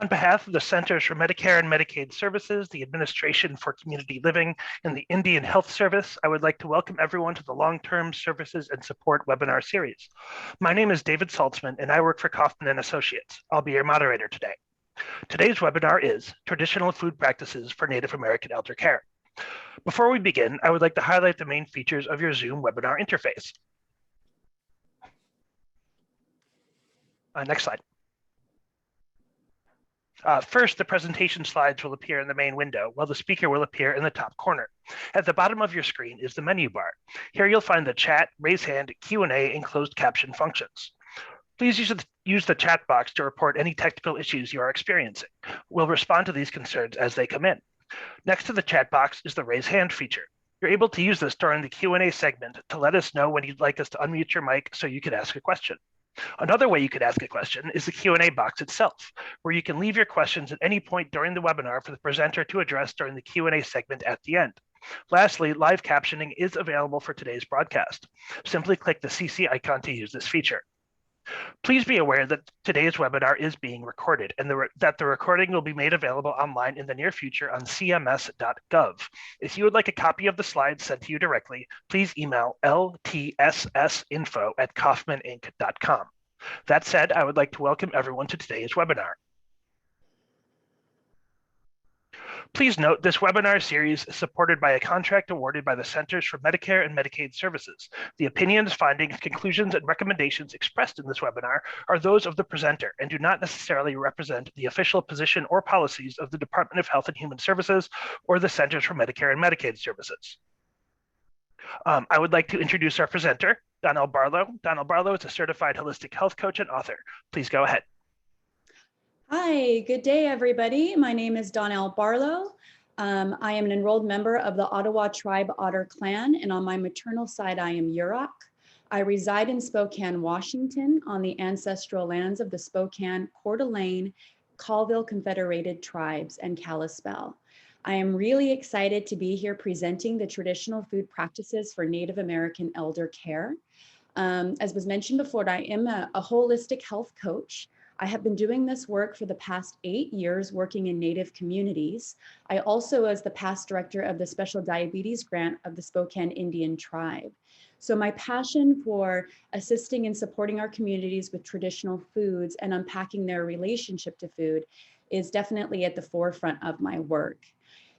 On behalf of the Centers for Medicare and Medicaid Services, the Administration for Community Living, and the Indian Health Service, I would like to welcome everyone to the Long-Term Services and Support webinar series. My name is David Saltzman, and I work for Kaufman & Associates. I'll be your moderator today. Today's webinar is Traditional Food Practices for Native American Elder Care. Before we begin, I would like to highlight the main features of your Zoom webinar interface. Next slide. First, the presentation slides will appear in the main window, while the speaker will appear in the top corner. At the bottom of your screen is the menu bar. Here you'll find the chat, raise hand, Q&A, and closed caption functions. Please use the chat box to report any technical issues you are experiencing. We'll respond to these concerns as they come in. Next to the chat box is the raise hand feature. You're able to use this during the Q&A segment to let us know when you'd like us to unmute your mic so you could ask a question. Another way you could ask a question is the Q&A box itself, where you can leave your questions at any point during the webinar for the presenter to address during the Q&A segment at the end. Lastly, live captioning is available for today's broadcast. Simply click the CC icon to use this feature. Please be aware that today's webinar is being recorded and that the recording will be made available online in the near future on cms.gov. If you would like a copy of the slides sent to you directly, please email ltssinfo@kaufmaninc.com. That said, I would like to welcome everyone to today's webinar. Please note this webinar series is supported by a contract awarded by the Centers for Medicare and Medicaid Services. The opinions, findings, conclusions, and recommendations expressed in this webinar are those of the presenter and do not necessarily represent the official position or policies of the Department of Health and Human Services or the Centers for Medicare and Medicaid Services. I would like to introduce our presenter, L Barlow. L Barlow is a certified holistic health coach and author. Please go ahead. Hi, good day, everybody. My name is L Barlow. I am an enrolled member of the Ottawa Tribe Otter Clan, and on my maternal side, I am Yurok. I reside in Spokane, Washington, on the ancestral lands of the Spokane, Coeur d'Alene, Colville Confederated Tribes, and Kalispel. I am really excited to be here presenting the traditional food practices for Native American elder care. As was mentioned before, I am a holistic health coach. I have been doing this work for the past 8 years, working in Native communities. I also was the past director of the Special Diabetes Grant of the Spokane Indian Tribe. So my passion for assisting and supporting our communities with traditional foods and unpacking their relationship to food is definitely at the forefront of my work.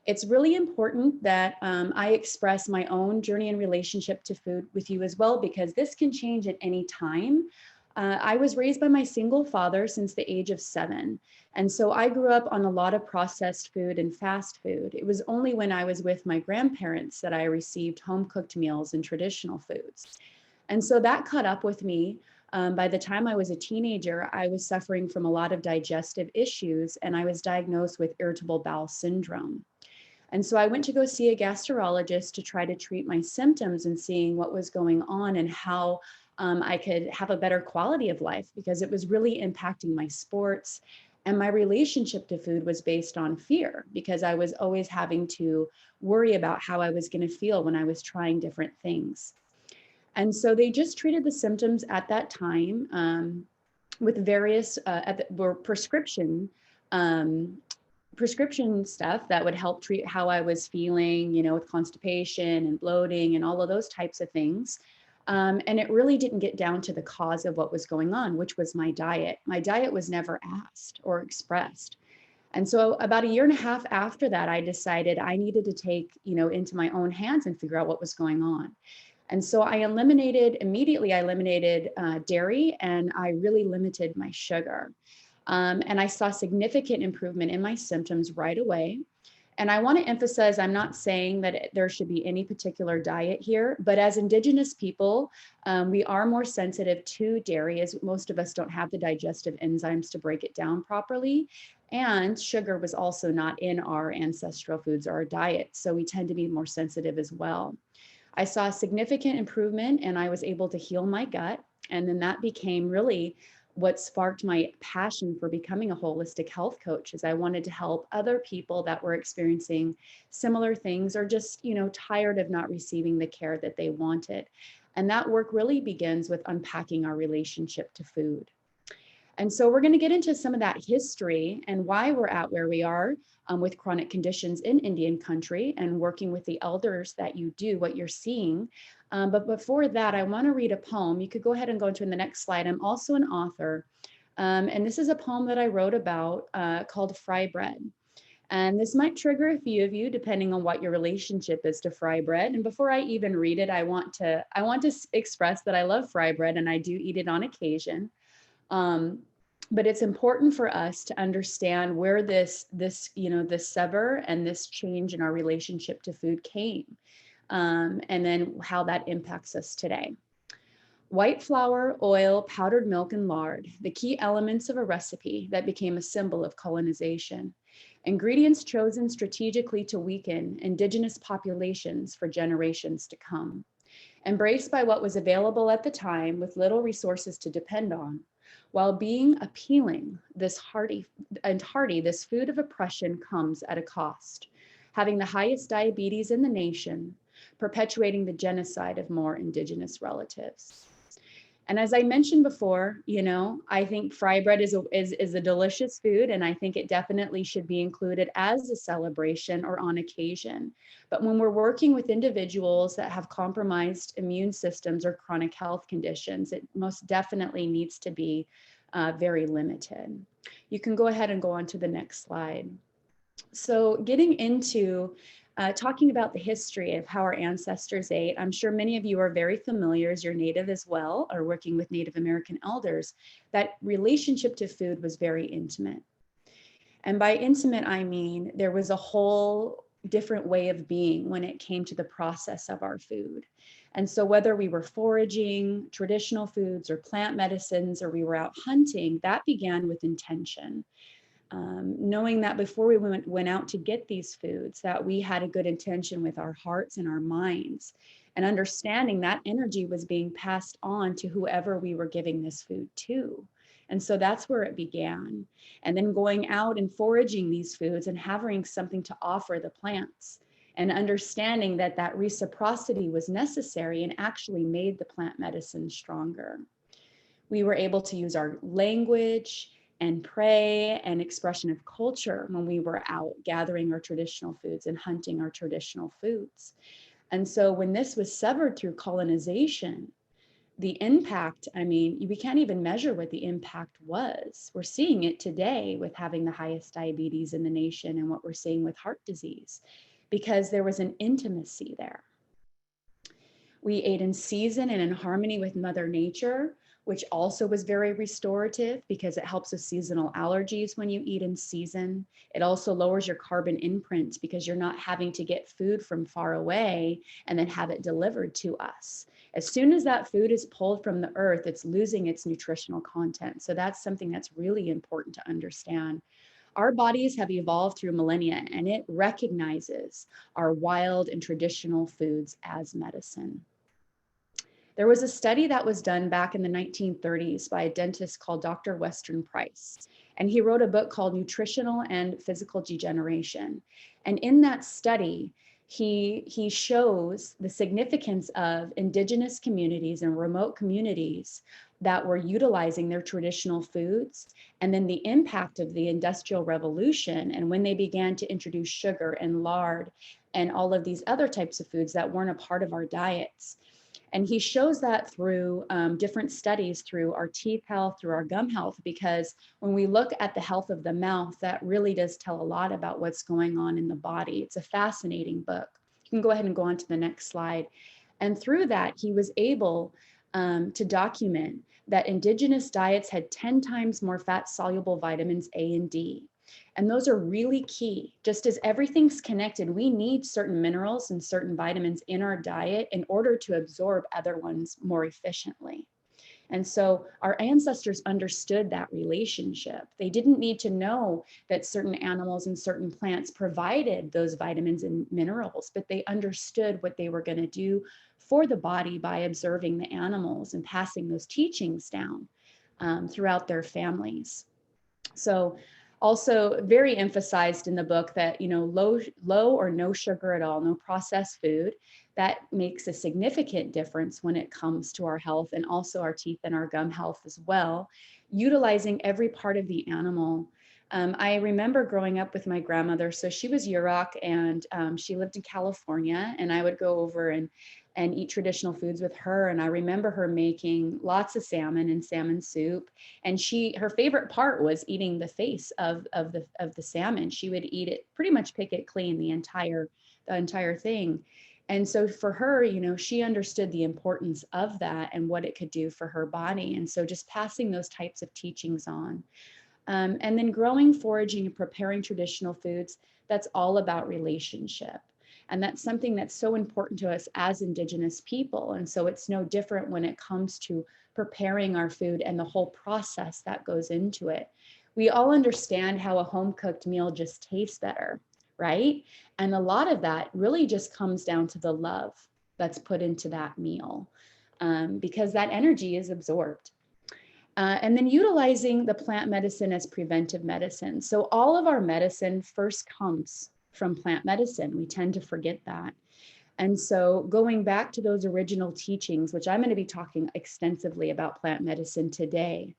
It's really important that I express my own journey and relationship to food with you as well, because this can change at any time. I was raised by my single father since the age of 7. And so I grew up on a lot of processed food and fast food. It was only when I was with my grandparents that I received home cooked meals and traditional foods. And so that caught up with me. By the time I was a teenager, I was suffering from a lot of digestive issues, and I was diagnosed with irritable bowel syndrome. And so I went to go see a gastrologist to try to treat my symptoms and seeing what was going on and how I could have a better quality of life, because it was really impacting my sports, and my relationship to food was based on fear, because I was always having to worry about how I was going to feel when I was trying different things. And so they just treated the symptoms at that time with various prescription stuff that would help treat how I was feeling, with constipation and bloating and all of those types of things. And it really didn't get down to the cause of what was going on, which was my diet. My diet was never asked or expressed. And so about 1.5 years after that, I decided I needed to take, into my own hands and figure out what was going on. And so I immediately eliminated dairy, and I really limited my sugar. And I saw significant improvement in my symptoms right away. And I want to emphasize, I'm not saying that there should be any particular diet here, but as Indigenous people, we are more sensitive to dairy, as most of us don't have the digestive enzymes to break it down properly. And sugar was also not in our ancestral foods or our diet, so we tend to be more sensitive as well. I saw significant improvement, and I was able to heal my gut. And then that became really what sparked my passion for becoming a holistic health coach, is I wanted to help other people that were experiencing similar things, or just, tired of not receiving the care that they wanted. And that work really begins with unpacking our relationship to food. And so we're going to get into some of that history and why we're at where we are with chronic conditions in Indian country and working with the elders that you do what you're seeing. But before that, I want to read a poem. You could go ahead and go into the next slide. I'm also an author. And this is a poem that I wrote about called Fry Bread. And this might trigger a few of you depending on what your relationship is to fry bread. And before I even read it, I want to express that I love fry bread and I do eat it on occasion. But it's important for us to understand where this sever and this change in our relationship to food came, and then how that impacts us today. White flour, oil, powdered milk, and lard, the key elements of a recipe that became a symbol of colonization. Ingredients chosen strategically to weaken indigenous populations for generations to come. Embraced by what was available at the time with little resources to depend on, while being appealing, this hearty, this food of oppression comes at a cost, having the highest diabetes in the nation, perpetuating the genocide of more indigenous relatives. And as I mentioned before, I think fry bread is a delicious food, and I think it definitely should be included as a celebration or on occasion. But when we're working with individuals that have compromised immune systems or chronic health conditions, it most definitely needs to be very limited. You can go ahead and go on to the next slide. So getting into talking about the history of how our ancestors ate, I'm sure many of you are very familiar, as you're Native as well, or working with Native American elders, that relationship to food was very intimate. And by intimate, I mean there was a whole different way of being when it came to the process of our food. And so whether we were foraging, traditional foods, or plant medicines, or we were out hunting, that began with intention. Knowing that before we went out to get these foods, that we had a good intention with our hearts and our minds, and understanding that energy was being passed on to whoever we were giving this food to. And so that's where it began. And then going out and foraging these foods and having something to offer the plants, and understanding that that reciprocity was necessary and actually made the plant medicine stronger. We were able to use our language and pray and expression of culture when we were out gathering our traditional foods and hunting our traditional foods. And so when this was severed through colonization, the impact, we can't even measure what the impact was. We're seeing it today with having the highest diabetes in the nation and what we're seeing with heart disease, because there was an intimacy there. We ate in season and in harmony with Mother Nature, which also was very restorative because it helps with seasonal allergies when you eat in season. It also lowers your carbon imprint because you're not having to get food from far away and then have it delivered to us. As soon as that food is pulled from the earth, it's losing its nutritional content. So that's something that's really important to understand. Our bodies have evolved through millennia, and it recognizes our wild and traditional foods as medicine. There was a study that was done back in the 1930s by a dentist called Dr. Weston Price, and he wrote a book called Nutritional and Physical Degeneration. And in that study, he shows the significance of indigenous communities and remote communities that were utilizing their traditional foods, and then the impact of the Industrial Revolution and when they began to introduce sugar and lard and all of these other types of foods that weren't a part of our diets. And he shows that through different studies, through our teeth health, through our gum health, because when we look at the health of the mouth, that really does tell a lot about what's going on in the body. It's a fascinating book. You can go ahead and go on to the next slide. And through that, he was able to document that indigenous diets had 10 times more fat-soluble vitamins A and D. And those are really key. Just as everything's connected, we need certain minerals and certain vitamins in our diet in order to absorb other ones more efficiently. And so our ancestors understood that relationship. They didn't need to know that certain animals and certain plants provided those vitamins and minerals, but they understood what they were going to do for the body by observing the animals and passing those teachings down throughout their families. So also very emphasized in the book that, low or no sugar at all, no processed food, that makes a significant difference when it comes to our health and also our teeth and our gum health as well, utilizing every part of the animal. I remember growing up with my grandmother. So she was Yurok, and she lived in California, and I would go over and eat traditional foods with her. And I remember her making lots of salmon and salmon soup. And her favorite part was eating the face of the salmon. She would eat it, pretty much pick it clean, the entire thing. And so for her, you know, she understood the importance of that and what it could do for her body. And so just passing those types of teachings on. And then growing, foraging, and preparing traditional foods, that's all about relationship. And that's something that's so important to us as Indigenous people. And so it's no different when it comes to preparing our food and the whole process that goes into it. We all understand how a home cooked meal just tastes better, right? And a lot of that really just comes down to the love that's put into that meal, because that energy is absorbed. And then utilizing the plant medicine as preventive medicine. So all of our medicine first comes from plant medicine. We tend to forget that. And so going back to those original teachings, which I'm going to be talking extensively about plant medicine today,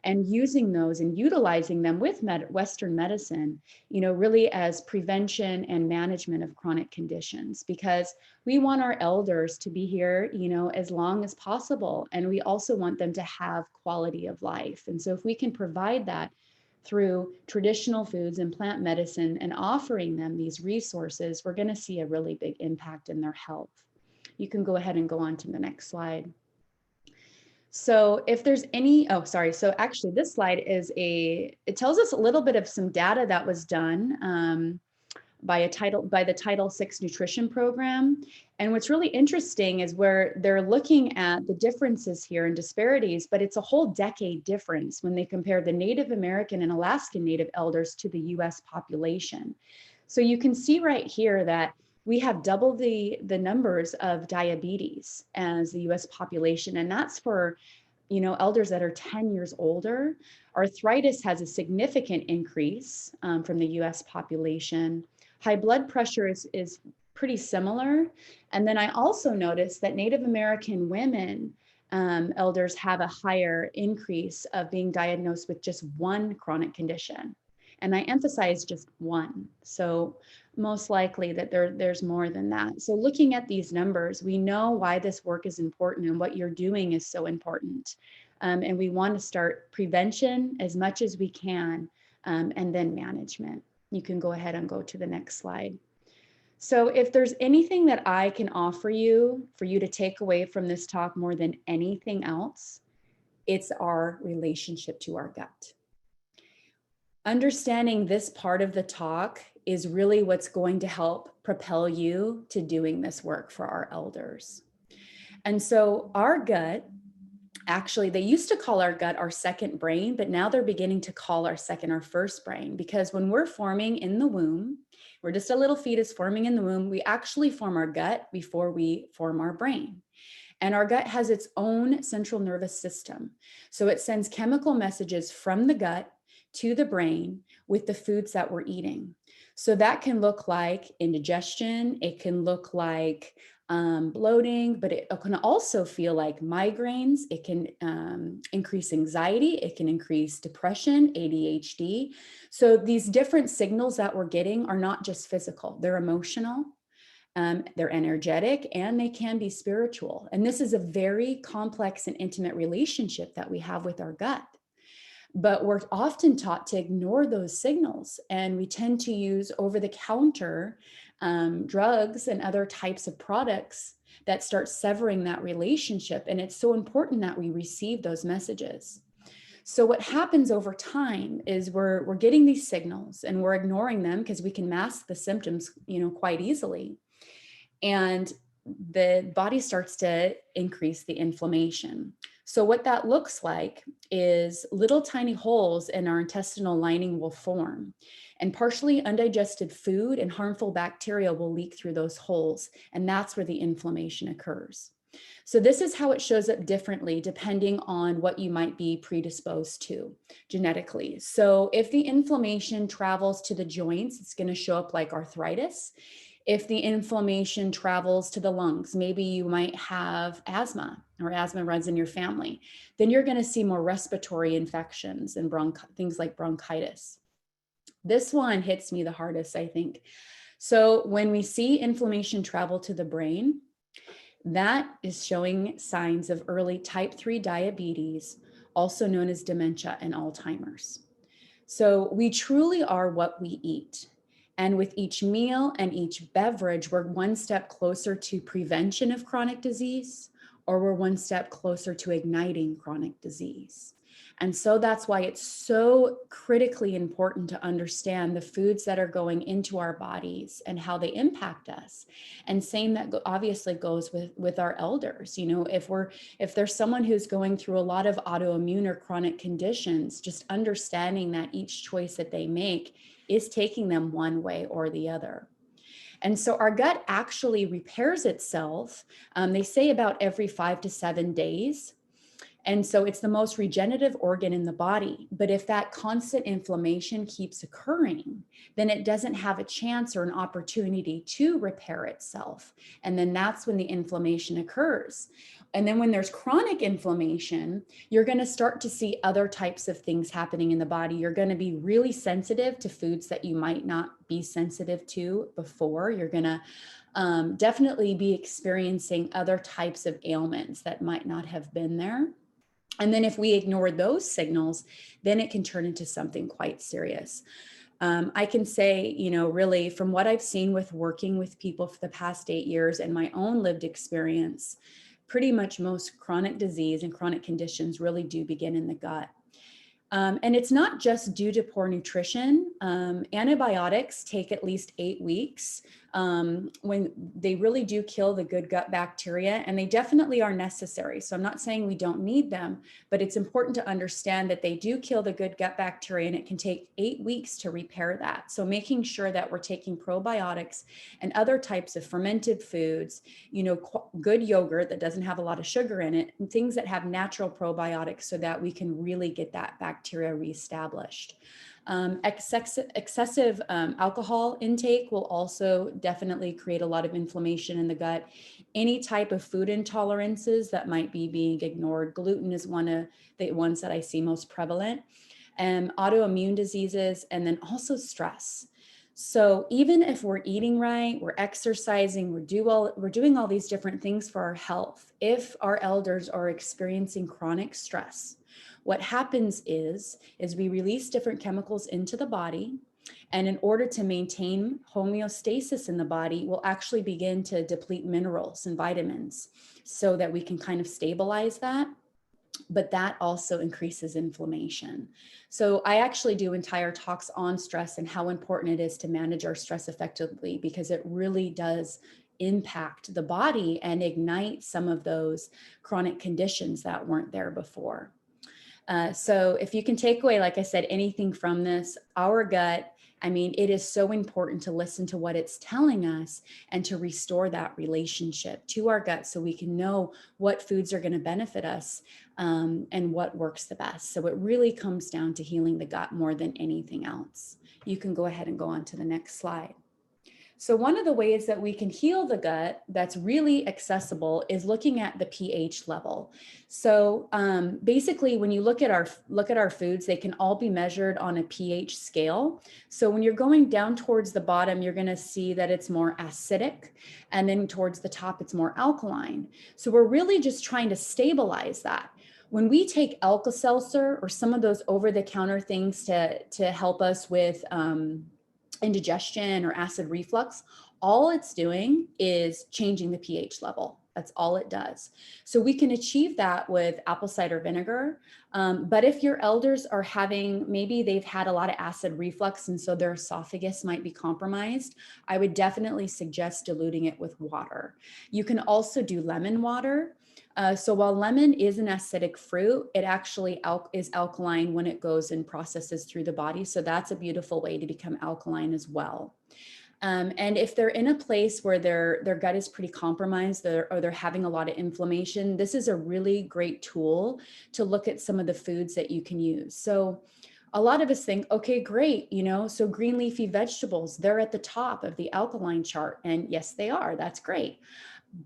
and using those and utilizing them with Western medicine, you know, really as prevention and management of chronic conditions, because we want our elders to be here, you know, as long as possible. And we also want them to have quality of life. And so if we can provide that through traditional foods and plant medicine and offering them these resources, we're going to see a really big impact in their health. You can go ahead and go on to the next slide. So if there's any, so actually this slide it tells us a little bit of some data that was done by the Title VI nutrition program. And what's really interesting is where they're looking at the differences here and disparities, but it's a whole decade difference when they compare the Native American and Alaskan Native elders to the US population. So you can see right here that we have double the numbers of diabetes as the US population, and that's for, you know, elders that are 10 years older. Arthritis has a significant increase from the US population. High blood pressure is pretty similar. And then I also noticed that Native American women elders have a higher increase of being diagnosed with just one chronic condition. And I emphasize just one. So most likely that there's more than that. So looking at these numbers, we know why this work is important and what you're doing is so important. And we want to start prevention as much as we can, and then management. You can go ahead and go to the next slide. So if there's anything that I can offer you for you to take away from this talk more than anything else, it's our relationship to our gut. Understanding this part of the talk is really what's going to help propel you to doing this work for our elders. And so our gut, actually, they used to call our gut our second brain, but now they're beginning to call our first brain, because when we're forming in the womb, we're just a little fetus forming in the womb, we actually form our gut before we form our brain. And our gut has its own central nervous system. So it sends chemical messages from the gut to the brain with the foods that we're eating. So that can look like indigestion, it can look like bloating, but it can also feel like migraines. It can increase anxiety. It can increase depression, ADHD. So these different signals that we're getting are not just physical, they're emotional, they're energetic, and they can be spiritual. And this is a very complex and intimate relationship that we have with our gut. But we're often taught to ignore those signals, and we tend to use over-the-counter drugs and other types of products that start severing that relationship. And it's so important that we receive those messages. So what happens over time is we're getting these signals and we're ignoring them because we can mask the symptoms, you know, quite easily. And the body starts to increase the inflammation. So what that looks like is little tiny holes in our intestinal lining will form, and partially undigested food and harmful bacteria will leak through those holes. And that's where the inflammation occurs. So this is how it shows up differently depending on what you might be predisposed to genetically. So if the inflammation travels to the joints, it's going to show up like arthritis. If the inflammation travels to the lungs, maybe you might have asthma or asthma runs in your family, then you're going to see more respiratory infections and things like bronchitis. This one hits me the hardest, I think. So when we see inflammation travel to the brain, that is showing signs of early type 3 diabetes, also known as dementia and Alzheimer's. So we truly are what we eat. And with each meal and each beverage, we're one step closer to prevention of chronic disease, or we're one step closer to igniting chronic disease. And so that's why it's so critically important to understand the foods that are going into our bodies and how they impact us. And same that obviously goes with our elders. You know, if there's someone who's going through a lot of autoimmune or chronic conditions, just understanding that each choice that they make is taking them one way or the other. And so our gut actually repairs itself. They say about every 5 to 7 days. And so it's the most regenerative organ in the body. But if that constant inflammation keeps occurring, then it doesn't have a chance or an opportunity to repair itself. And then that's when the inflammation occurs. And then when there's chronic inflammation, you're going to start to see other types of things happening in the body. You're going to be really sensitive to foods that you might not be sensitive to before. You're going to definitely be experiencing other types of ailments that might not have been there. And then if we ignore those signals, then it can turn into something quite serious. I can say, you know, really from what I've seen with working with people for the past 8 years and my own lived experience, pretty much most chronic disease and chronic conditions really do begin in the gut. And it's not just due to poor nutrition. Antibiotics take at least 8 weeks when they really do kill the good gut bacteria, and they definitely are necessary. So I'm not saying we don't need them, but it's important to understand that they do kill the good gut bacteria, and it can take 8 weeks to repair that. So making sure that we're taking probiotics and other types of fermented foods, you know, good yogurt that doesn't have a lot of sugar in it, and things that have natural probiotics so that we can really get that bacteria reestablished. Excessive alcohol intake will also definitely create a lot of inflammation in the gut. Any type of food intolerances that might be being ignored. Gluten is one of the ones that I see most prevalent. Autoimmune diseases, and then also stress. So even if we're eating right, we're exercising, we're doing all these different things for our health, if our elders are experiencing chronic stress, what happens is we release different chemicals into the body. And in order to maintain homeostasis in the body, we'll actually begin to deplete minerals and vitamins so that we can kind of stabilize that. But that also increases inflammation. So I actually do entire talks on stress and how important it is to manage our stress effectively, because it really does impact the body and ignite some of those chronic conditions that weren't there before. So if you can take away, like I said, anything from this, our gut, I mean, it is so important to listen to what it's telling us and to restore that relationship to our gut so we can know what foods are going to benefit us and what works the best. So it really comes down to healing the gut more than anything else. You can go ahead and go on to the next slide. So one of the ways that we can heal the gut that's really accessible is looking at the pH level. So basically, when you look at our foods, they can all be measured on a pH scale. So when you're going down towards the bottom, you're going to see that it's more acidic, and then towards the top, it's more alkaline. So we're really just trying to stabilize that. When we take Alka-Seltzer or some of those over-the-counter things to help us with indigestion or acid reflux, all it's doing is changing the pH level. That's all it does. So we can achieve that with apple cider vinegar. But if your elders are maybe they've had a lot of acid reflux and so their esophagus might be compromised, I would definitely suggest diluting it with water. You can also do lemon water. So while lemon is an acidic fruit, it actually is alkaline when it goes and processes through the body. So that's a beautiful way to become alkaline as well. And if they're in a place where their gut is pretty compromised or they're having a lot of inflammation, this is a really great tool to look at some of the foods that you can use. So a lot of us think, okay, great, so green leafy vegetables, they're at the top of the alkaline chart. And yes, they are. That's great.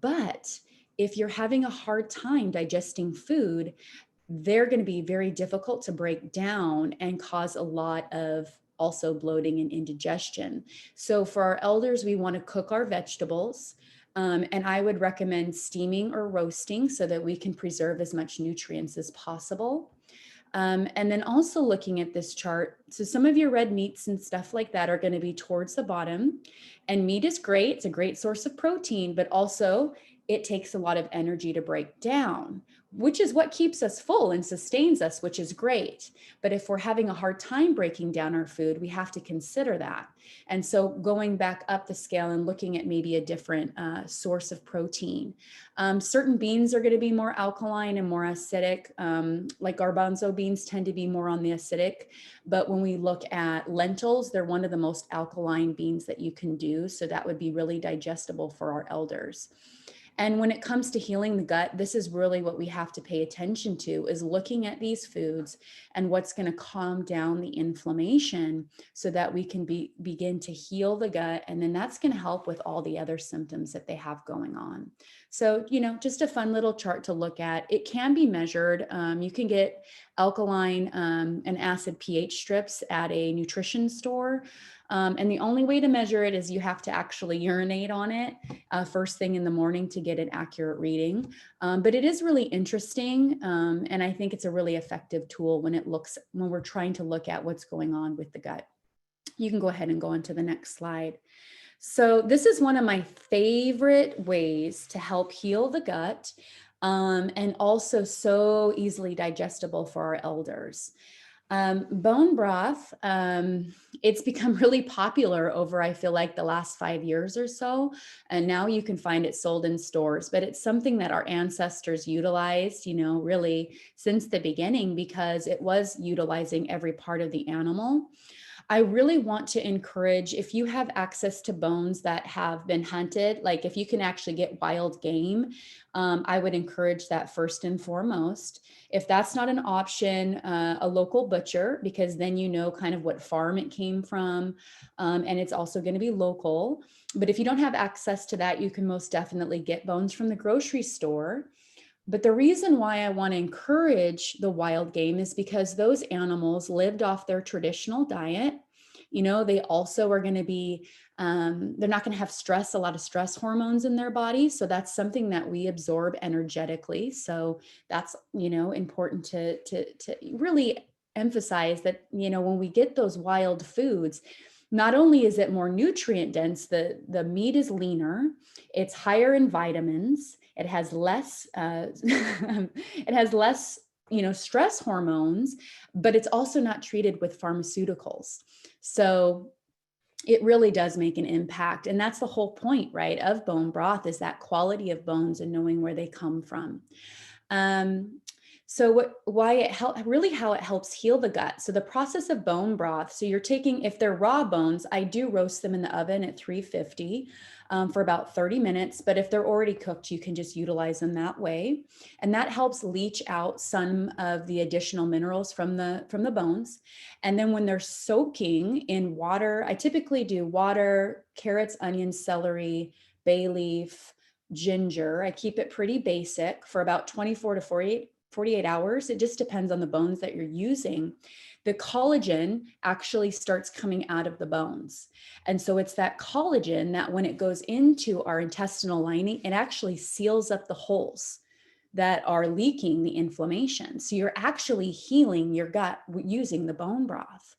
But if you're having a hard time digesting food, they're going to be very difficult to break down and cause a lot of also bloating and indigestion. So for our elders, we want to cook our vegetables. And I would recommend steaming or roasting so that we can preserve as much nutrients as possible. And then also looking at this chart, so some of your red meats and stuff like that are going to be towards the bottom. And meat is great. It's a great source of protein, but also it takes a lot of energy to break down, which is what keeps us full and sustains us, which is great. But if we're having a hard time breaking down our food, we have to consider that. And so going back up the scale and looking at maybe a different source of protein. Certain beans are going to be more alkaline and more acidic, like garbanzo beans tend to be more on the acidic. But when we look at lentils, they're one of the most alkaline beans that you can do. So that would be really digestible for our elders. And when it comes to healing the gut, this is really what we have to pay attention to, is looking at these foods and what's going to calm down the inflammation so that we can begin to heal the gut. And then that's going to help with all the other symptoms that they have going on. So, just a fun little chart to look at. It can be measured. You can get alkaline and acid pH strips at a nutrition store. And the only way to measure it is you have to actually urinate on it first thing in the morning to get an accurate reading. But it is really interesting. And I think it's a really effective tool when we're trying to look at what's going on with the gut. You can go ahead and go on to the next slide. So this is one of my favorite ways to help heal the gut, and also so easily digestible for our elders. Bone broth, it's become really popular over, I feel like, the last 5 years or so. And now you can find it sold in stores, but it's something that our ancestors utilized, really since the beginning, because it was utilizing every part of the animal. I really want to encourage, if you have access to bones that have been hunted, like if you can actually get wild game, I would encourage that first and foremost. If that's not an option, a local butcher, because then you know kind of what farm it came from, and it's also going to be local. But if you don't have access to that, you can most definitely get bones from the grocery store. But the reason why I want to encourage the wild game is because those animals lived off their traditional diet. They also are going to be, they're not going to have a lot of stress hormones in their body. So that's something that we absorb energetically. So that's, important to really emphasize that, when we get those wild foods, not only is it more nutrient dense, the meat is leaner, it's higher in vitamins, it has less, stress hormones, but it's also not treated with pharmaceuticals. So it really does make an impact. And that's the whole point, right, of bone broth, is that quality of bones and knowing where they come from. So how it helps heal the gut. So the process of bone broth, so you're taking, if they're raw bones, I do roast them in the oven at 350 for about 30 minutes. But if they're already cooked, you can just utilize them that way. And that helps leach out some of the additional minerals from the bones. And then when they're soaking in water, I typically do water, carrots, onions, celery, bay leaf, ginger. I keep it pretty basic for about 24 to 48 hours. It just depends on the bones that you're using. The collagen actually starts coming out of the bones. And so it's that collagen that when it goes into our intestinal lining, it actually seals up the holes that are leaking the inflammation. So you're actually healing your gut using the bone broth.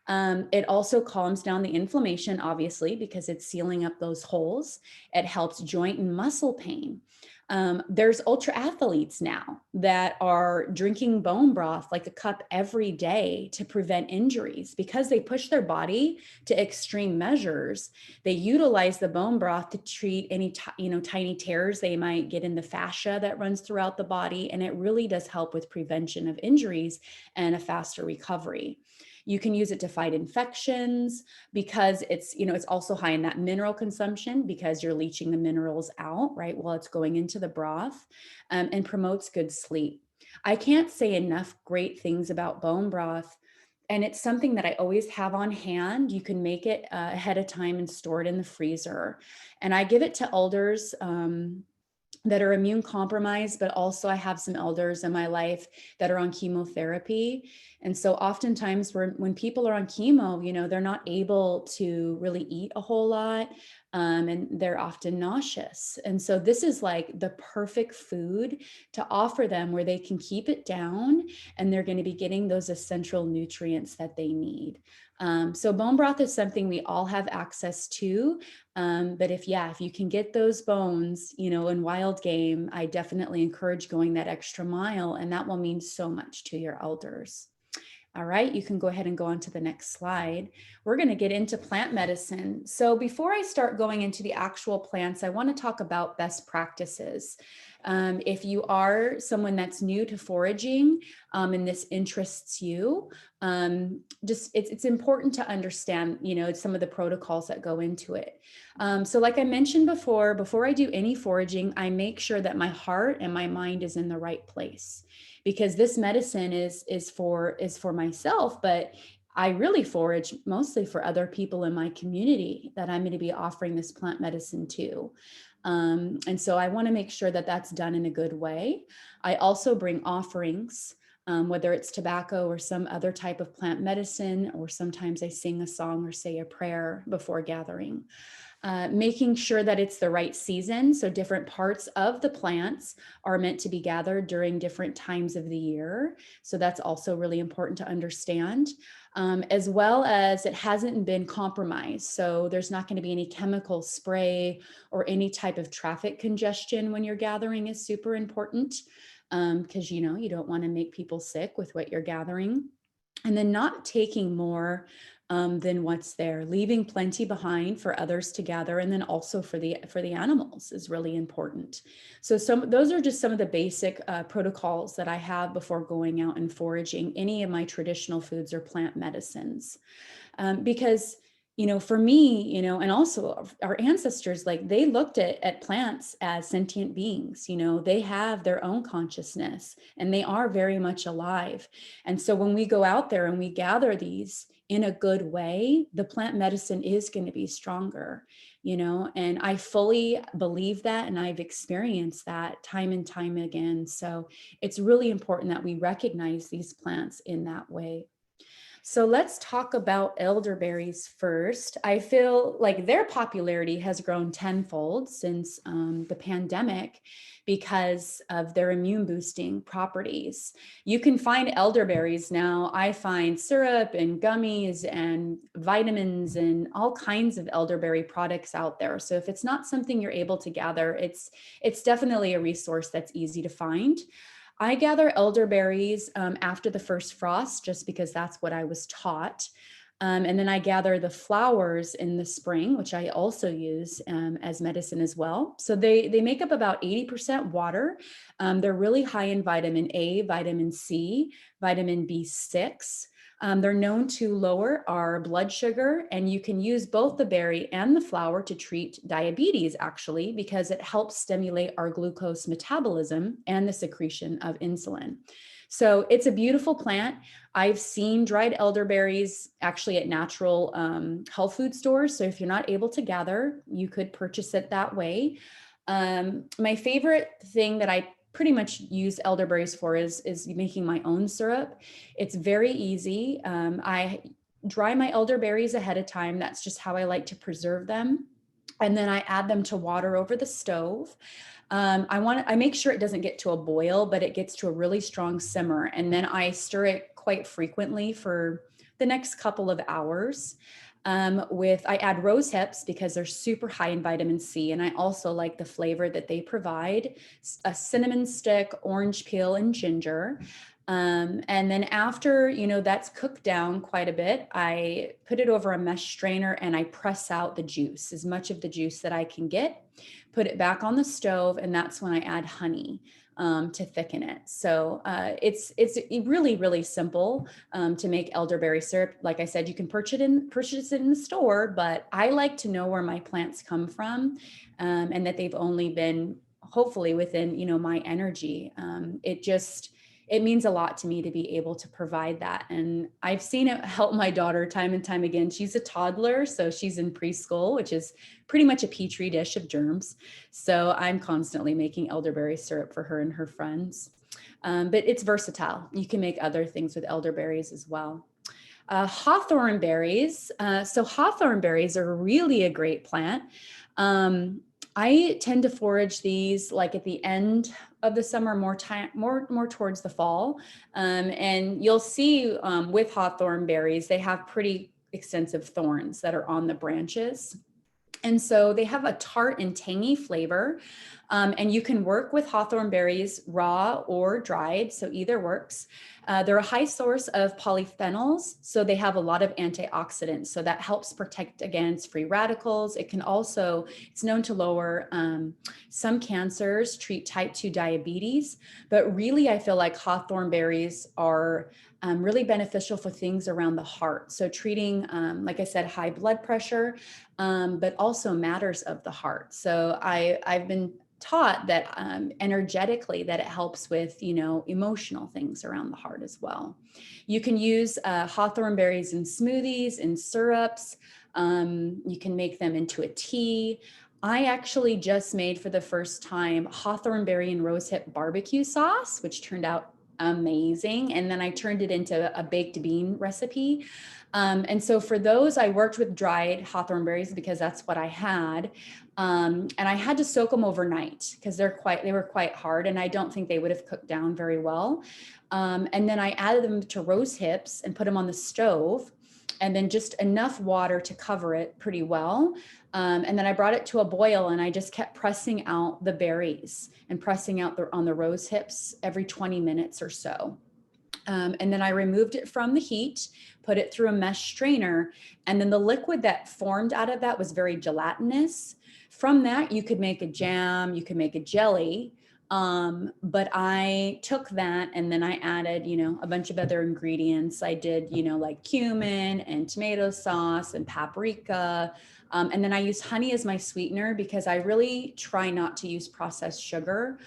It also calms down the inflammation, obviously, because it's sealing up those holes. It helps joint and muscle pain. There's ultra athletes now that are drinking bone broth like a cup every day to prevent injuries because they push their body to extreme measures. They utilize the bone broth to treat any tiny tears they might get in the fascia that runs throughout the body, and it really does help with prevention of injuries and a faster recovery. You can use it to fight infections because it's also high in that mineral consumption because you're leaching the minerals out, right, while it's going into the broth, and promotes good sleep. I can't say enough great things about bone broth. And it's something that I always have on hand. You can make it ahead of time and store it in the freezer. And I give it to elders that are immune compromised, but also I have some elders in my life that are on chemotherapy. And so oftentimes when people are on chemo, you know, they're not able to really eat a whole lot, and they're often nauseous. And so this is like the perfect food to offer them where they can keep it down and they're going to be getting those essential nutrients that they need. So bone broth is something we all have access to. But if you can get those bones, you know, in wild game, I definitely encourage going that extra mile, and that will mean so much to your elders. All right, you can go ahead and go on to the next slide. We're going to get into plant medicine. So before I start going into the actual plants, I want to talk about best practices. If you are someone that's new to foraging and this interests you, it's important to understand, you know, some of the protocols that go into it. So like I mentioned before I do any foraging, I make sure that my heart and my mind is in the right place, because this medicine is for myself, but I really forage mostly for other people in my community that I'm going to be offering this plant medicine to. And so I want to make sure that that's done in a good way. I also bring offerings, whether it's tobacco or some other type of plant medicine, or sometimes I sing a song or say a prayer before gathering. Making sure that it's the right season. So different parts of the plants are meant to be gathered during different times of the year. So that's also really important to understand, as well as it hasn't been compromised. So there's not going to be any chemical spray or any type of traffic congestion when you're gathering is super important, because, you know, you don't want to make people sick with what you're gathering. And then not taking more than what's there, leaving plenty behind for others to gather, and then also for the animals is really important. So those are just some of the basic protocols that I have before going out and foraging any of my traditional foods or plant medicines, because, you know, for me, you know, and also our ancestors, like they looked at plants as sentient beings. You know, they have their own consciousness and they are very much alive. And so when we go out there and we gather these in a good way, the plant medicine is going to be stronger, you know, and I fully believe that. And I've experienced that time and time again. So it's really important that we recognize these plants in that way. So let's talk about elderberries first. I feel like their popularity has grown tenfold since the pandemic because of their immune boosting properties. You can find elderberries now. I find syrup and gummies and vitamins and all kinds of elderberry products out there. So if it's not something you're able to gather, it's definitely a resource that's easy to find. I gather elderberries after the first frost, just because that's what I was taught. And then I gather the flowers in the spring, which I also use as medicine as well. So they make up about 80% water. They're really high in vitamin A, vitamin C, vitamin B6. They're known to lower our blood sugar, and you can use both the berry and the flower to treat diabetes, actually, because it helps stimulate our glucose metabolism and the secretion of insulin. So it's a beautiful plant. I've seen dried elderberries actually at natural health food stores. So if you're not able to gather, you could purchase it that way. My favorite thing that I pretty much use elderberries for is making my own syrup. It's very easy. I dry my elderberries ahead of time. That's just how I like to preserve them. And then I add them to water over the stove. I make sure it doesn't get to a boil, but it gets to a really strong simmer. And then I stir it quite frequently for the next couple of hours. I add rose hips because they're super high in vitamin C. And I also like the flavor that they provide, a cinnamon stick, orange peel, and ginger. And then after, you know, that's cooked down quite a bit, I put it over a mesh strainer and I press out the juice, as much of the juice that I can get, put it back on the stove. And that's when I add honey to thicken it. So it's really, really simple to make elderberry syrup. Like I said, you can purchase it in the store, but I like to know where my plants come from it that they've only been hopefully within, you know, my energy. it means a lot to me to be able to provide that. And I've seen it help my daughter time and time again. She's a toddler, so she's in preschool, which is pretty much a petri dish of germs. So I'm constantly making elderberry syrup for her and her friends. But it's versatile. You can make other things with elderberries as well. Hawthorn berries. So hawthorn berries are really a great plant. I tend to forage these like at the end of the summer, more towards the fall. And you'll see with hawthorn berries, they have pretty extensive thorns that are on the branches. And so they have a tart and tangy flavor. And you can work with hawthorn berries raw or dried, so either works. They're a high source of polyphenols, so they have a lot of antioxidants. So that helps protect against free radicals. It can also, it's known to lower some cancers, treat type 2 diabetes. But really, I feel like hawthorn berries are really beneficial for things around the heart. So treating, like I said, high blood pressure, but also matters of the heart. So I've been taught that energetically that it helps with, emotional things around the heart as well. You can use hawthorn berries in smoothies, in syrups. You can make them into a tea. I actually just made for the first time hawthorn berry and rosehip barbecue sauce, which turned out amazing. And then I turned it into a baked bean recipe. And so for those, I worked with dried hawthorn berries because that's what I had. And I had to soak them overnight because they were quite hard, and I don't think they would have cooked down very well. And then I added them to rose hips and put them on the stove, and then just enough water to cover it pretty well. And then I brought it to a boil, and I just kept pressing out the berries and pressing out on the rose hips every 20 minutes or so. And then I removed it from the heat, put it through a mesh strainer, and then the liquid that formed out of that was very gelatinous. From that, you could make a jam, you could make a jelly. But I took that and then I added, a bunch of other ingredients. I did, like cumin and tomato sauce and paprika. And then I used honey as my sweetener because I really try not to use processed sugar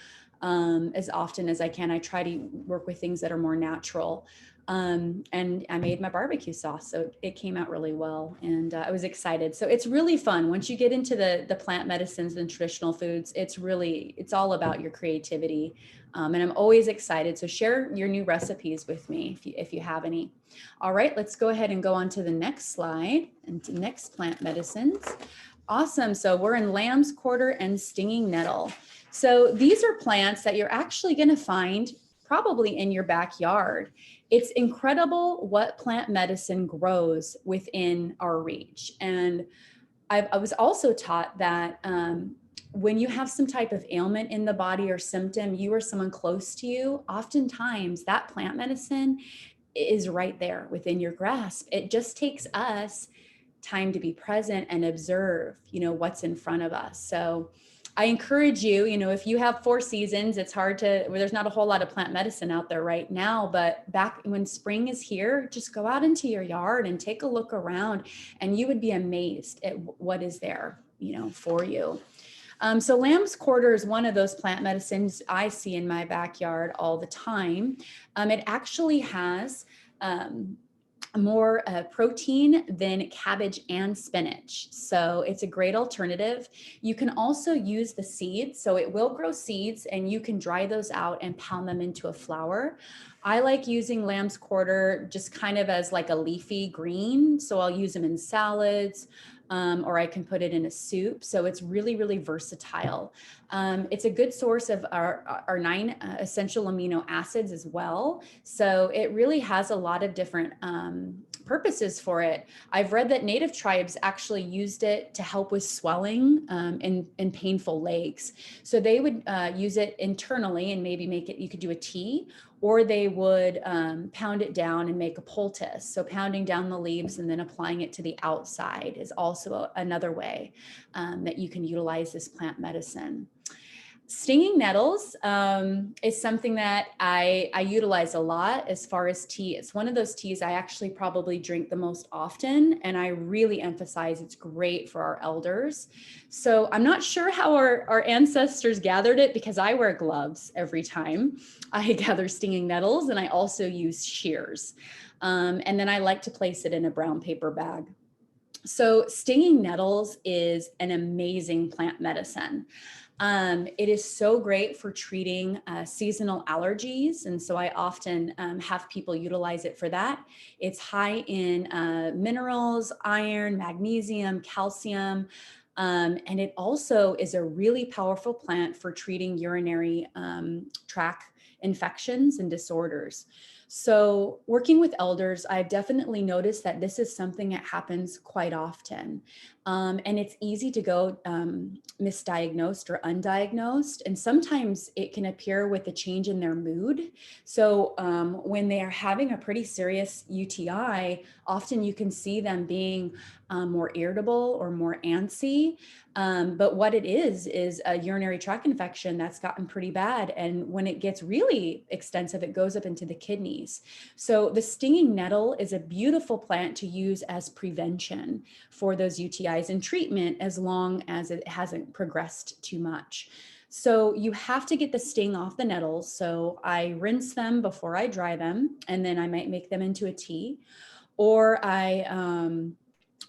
as often as I can. I try to work with things that are more natural. And I made my barbecue sauce, so it came out really well, and I was excited. So it's really fun once you get into the plant medicines and traditional foods. It's all about your creativity, and I'm always excited. So share your new recipes with me if you have any. All right, let's go ahead and go on to the next slide and to next plant medicines. Awesome. So we're in lamb's quarter and stinging nettle. So these are plants that you're actually going to find probably in your backyard. It's incredible what plant medicine grows within our reach. And I was also taught that when you have some type of ailment in the body or symptom, you or someone close to you, oftentimes that plant medicine is right there within your grasp. It just takes us time to be present and observe, what's in front of us. So I encourage you, if you have 4 seasons, it's hard there's not a whole lot of plant medicine out there right now, but back when spring is here, just go out into your yard and take a look around, and you would be amazed at what is there, for you. So lamb's quarter is one of those plant medicines I see in my backyard all the time. It actually has more protein than cabbage and spinach. So it's a great alternative. You can also use the seeds. So it will grow seeds, and you can dry those out and pound them into a flour. I like using lamb's quarter just kind of as like a leafy green. So I'll use them in salads, or I can put it in a soup. So it's really, really versatile. It's a good source of our 9 essential amino acids as well. So it really has a lot of different purposes for it. I've read that native tribes actually used it to help with swelling and painful legs. So they would use it internally and maybe you could do a tea, or they would pound it down and make a poultice. So pounding down the leaves and then applying it to the outside is also another way that you can utilize this plant medicine. Stinging nettles is something that I utilize a lot as far as tea. It's one of those teas I actually probably drink the most often, and I really emphasize it's great for our elders. So I'm not sure how our ancestors gathered it, because I wear gloves every time I gather stinging nettles, and I also use shears. And then I like to place it in a brown paper bag. So stinging nettles is an amazing plant medicine. It is so great for treating seasonal allergies. And so I often have people utilize it for that. It's high in minerals, iron, magnesium, calcium. And it also is a really powerful plant for treating urinary tract infections and disorders. So working with elders, I've definitely noticed that this is something that happens quite often. And it's easy to go misdiagnosed or undiagnosed. And sometimes it can appear with a change in their mood. So when they are having a pretty serious UTI, often you can see them being more irritable or more antsy. But what it is a urinary tract infection that's gotten pretty bad. And when it gets really extensive, it goes up into the kidneys. So the stinging nettle is a beautiful plant to use as prevention for those UTIs and treatment, as long as it hasn't progressed too much. So you have to get the sting off the nettles. So I rinse them before I dry them, and then I might make them into a tea, or I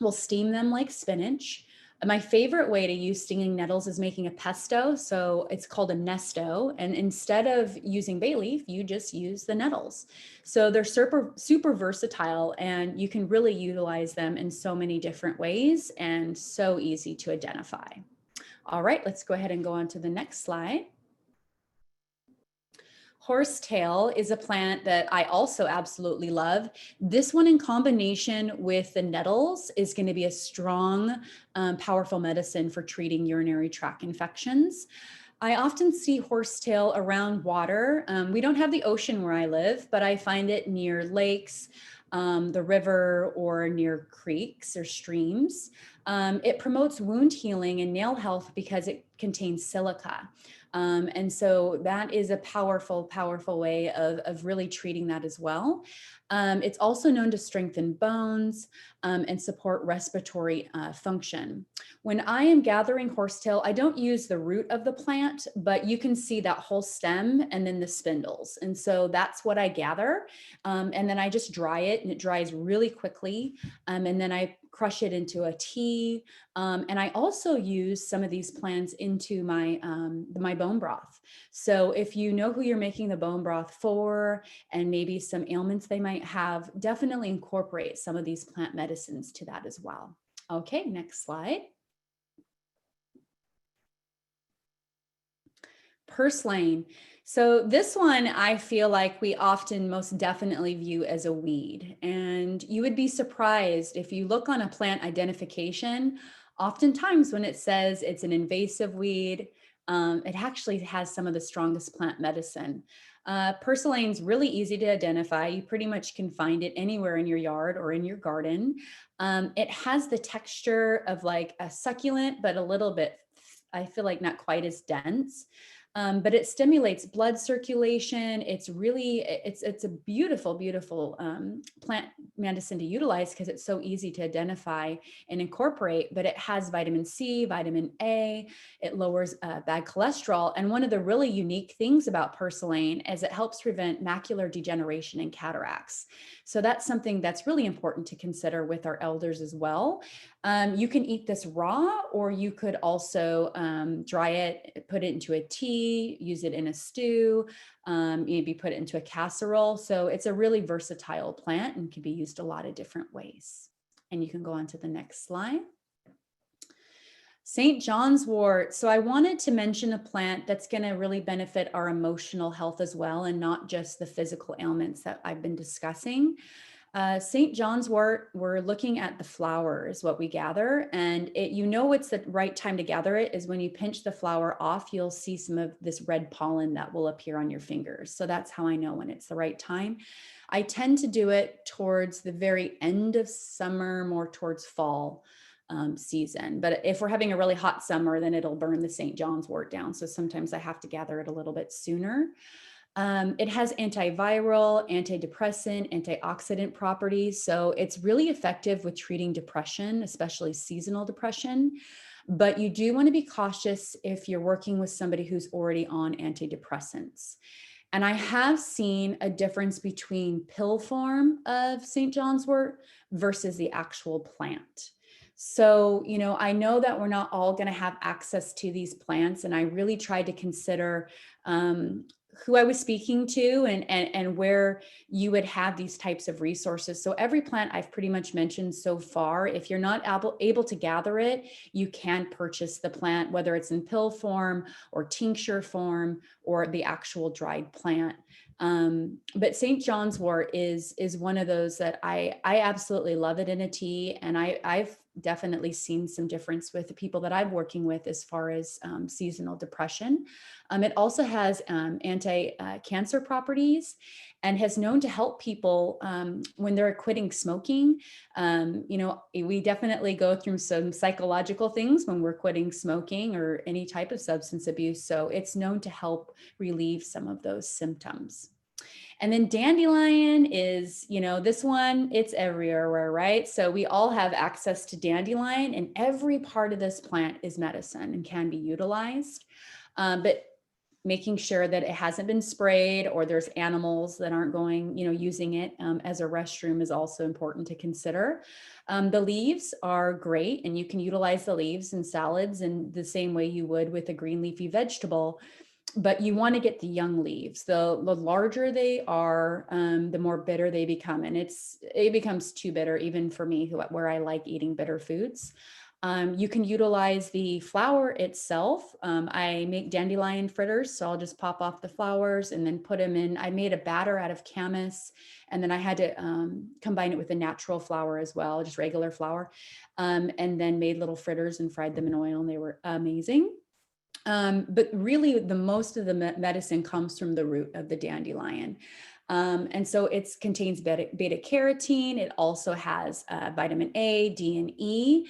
will steam them like spinach. My favorite way to use stinging nettles is making a pesto. So it's called a nesto. And instead of using bay leaf, you just use the nettles. So they're super versatile, and you can really utilize them in so many different ways, and so easy to identify. All right, let's go ahead and go on to the next slide. Horsetail is a plant that I also absolutely love. This one, in combination with the nettles, is going to be a strong, powerful medicine for treating urinary tract infections. I often see horsetail around water. We don't have the ocean where I live, but I find it near lakes, the river, or near creeks or streams. It promotes wound healing and nail health because it contains silica. And so that is a powerful way of really treating that as well. It's also known to strengthen bones and support respiratory function. When I am gathering horsetail, I don't use the root of the plant, but you can see that whole stem and then the spindles. And so that's what I gather. And then I just dry it, and it dries really quickly. And then I crush it into a tea. And I also use some of these plants into my bone broth. So if you know who you're making the bone broth for, and maybe some ailments they might have, definitely incorporate some of these plant medicines to that as well. Okay, next slide. Purslane. So this one, I feel like we often most definitely view as a weed. And you would be surprised if you look on a plant identification, oftentimes when it says it's an invasive weed, it actually has some of the strongest plant medicine. Purslane's really easy to identify. You pretty much can find it anywhere in your yard or in your garden. It has the texture of like a succulent, but a little bit, I feel like, not quite as dense. But it stimulates blood circulation. It's a beautiful plant medicine to utilize because it's so easy to identify and incorporate. But it has vitamin C, vitamin A. It lowers bad cholesterol. And one of the really unique things about purslane is it helps prevent macular degeneration and cataracts. So that's something that's really important to consider with our elders as well. You can eat this raw, or you could also dry it, put it into a tea, use it in a stew, maybe put it into a casserole. So it's a really versatile plant and can be used a lot of different ways. And you can go on to the next slide. St. Johns Wort. So I wanted to mention a plant that's going to really benefit our emotional health as well, and not just the physical ailments that I've been discussing. St. Johns Wort, we're looking at the flower is what we gather. And it's the right time to gather it is when you pinch the flower off, you'll see some of this red pollen that will appear on your fingers. So that's how I know when it's the right time. I tend to do it towards the very end of summer, more towards fall. season. But if we're having a really hot summer, then it'll burn the St. Johns wort down. So sometimes I have to gather it a little bit sooner. It has antiviral, antidepressant, antioxidant properties. So it's really effective with treating depression, especially seasonal depression. But you do want to be cautious if you're working with somebody who's already on antidepressants. And I have seen a difference between pill form of St. John's wort versus the actual plant. So, I know that we're not all going to have access to these plants. And I really tried to consider who I was speaking to and where you would have these types of resources. So every plant I've pretty much mentioned so far, if you're not able to gather it, you can purchase the plant, whether it's in pill form or tincture form or the actual dried plant. But St. John's wort is one of those that I absolutely love it in a tea. And I've definitely seen some difference with the people that I'm working with as far as seasonal depression. It also has anti-cancer properties and has known to help people when they're quitting smoking. We definitely go through some psychological things when we're quitting smoking or any type of substance abuse. So it's known to help relieve some of those symptoms. And then dandelion is, this one, it's everywhere, right? So we all have access to dandelion, and every part of this plant is medicine and can be utilized. But making sure that it hasn't been sprayed or there's animals that aren't going, using it as a restroom is also important to consider. The leaves are great, and you can utilize the leaves in salads in the same way you would with a green leafy vegetable. But you want to get the young leaves. The larger they are, the more bitter they become. And it becomes too bitter, even for me, where I like eating bitter foods. You can utilize the flower itself. I make dandelion fritters, so I'll just pop off the flowers and then put them in. I made a batter out of camas, and then I had to combine it with a natural flour as well, just regular flour, and then made little fritters and fried them in oil, and they were amazing. But really, the most of the medicine comes from the root of the dandelion. And so it contains beta carotene. It also has vitamin A, D, and E.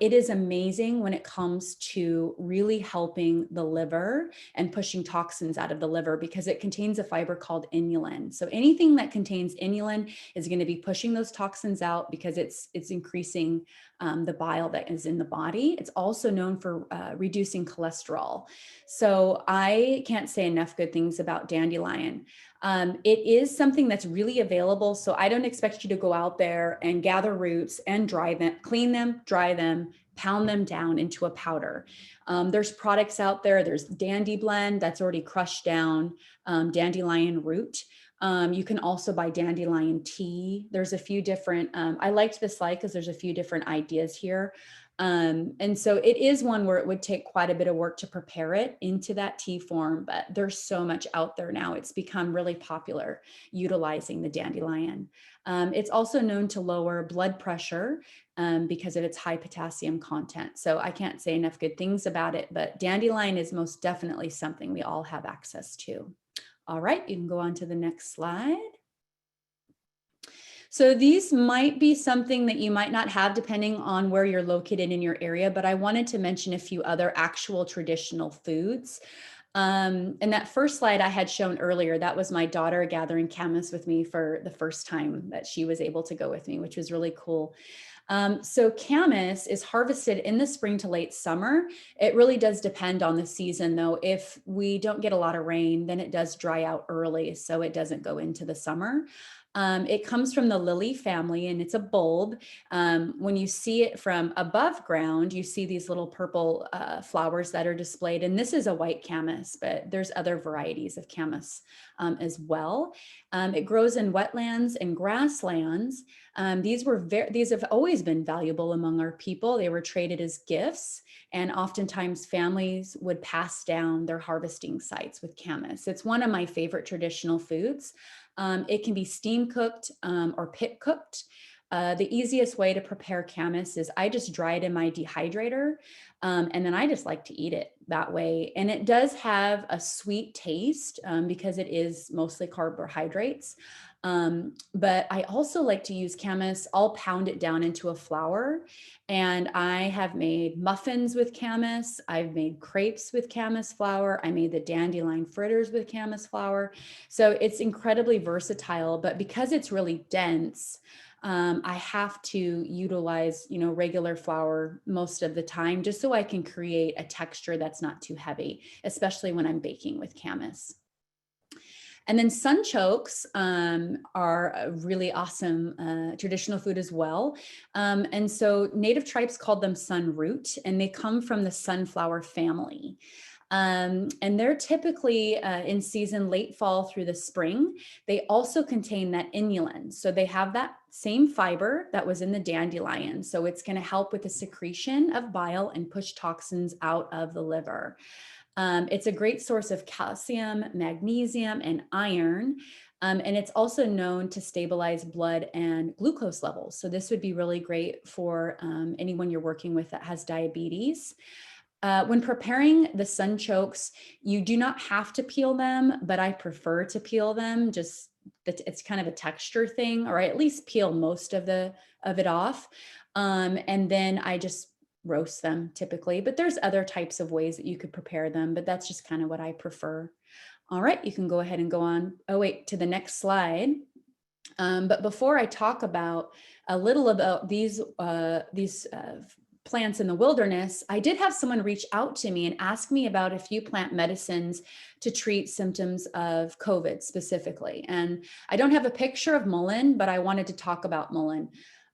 It is amazing when it comes to really helping the liver and pushing toxins out of the liver, because it contains a fiber called inulin. So anything that contains inulin is going to be pushing those toxins out, because it's increasing the bile that is in the body. It's also known for reducing cholesterol. So I can't say enough good things about dandelion. It is something that's really available. So I don't expect you to go out there and gather roots and dry them, clean them, dry them, pound them down into a powder. There's products out there. There's Dandy Blend that's already crushed down dandelion root. You can also buy dandelion tea. There's a few different, I liked this slide because there's a few different ideas here. And so it is one where it would take quite a bit of work to prepare it into that tea form, but there's so much out there now. It's become really popular utilizing the dandelion. It's also known to lower blood pressure because of its high potassium content. So I can't say enough good things about it, but dandelion is most definitely something we all have access to. All right, you can go on to the next slide. So these might be something that you might not have depending on where you're located in your area, but I wanted to mention a few other actual traditional foods. And that first slide I had shown earlier, that was my daughter gathering camas with me for the first time that she was able to go with me, which was really cool. So camas is harvested in the spring to late summer. It really does depend on the season though. If we don't get a lot of rain, then it does dry out early, so it doesn't go into the summer. It comes from the lily family, and it's a bulb. When you see it from above ground, you see these little purple flowers that are displayed. And this is a white camas, but there's other varieties of camas as well. It grows in wetlands and grasslands. These have always been valuable among our people. They were traded as gifts, and oftentimes families would pass down their harvesting sites with camas. It's one of my favorite traditional foods. It can be steam cooked or pit cooked. The easiest way to prepare camas is I just dry it in my dehydrator, and then I just like to eat it that way. And it does have a sweet taste because it is mostly carbohydrates. But I also like to use camas. I'll pound it down into a flour, and I have made muffins with camas. I've made crepes with camas flour. I made the dandelion fritters with camas flour. So it's incredibly versatile, but because it's really dense, I have to utilize, regular flour most of the time, just so I can create a texture that's not too heavy, especially when I'm baking with camas. And then sunchokes are a really awesome traditional food as well. And so native tribes called them sun root, and they come from the sunflower family. And they're typically in season late fall through the spring. They also contain that inulin. So they have that same fiber that was in the dandelion. So it's going to help with the secretion of bile and push toxins out of the liver. It's a great source of calcium, magnesium, and iron. And it's also known to stabilize blood and glucose levels. So this would be really great for anyone you're working with that has diabetes. When preparing the sunchokes, you do not have to peel them, but I prefer to peel them. Just it's kind of a texture thing, or I at least peel most of it off. And then I just roast them typically, but there's other types of ways that you could prepare them, but that's just kind of what I prefer. All right, you can go ahead and go on. Oh, wait, to the next slide. But before I talk about a little about these plants in the wilderness, I did have someone reach out to me and ask me about a few plant medicines to treat symptoms of COVID specifically. And I don't have a picture of mullein, but I wanted to talk about mullein.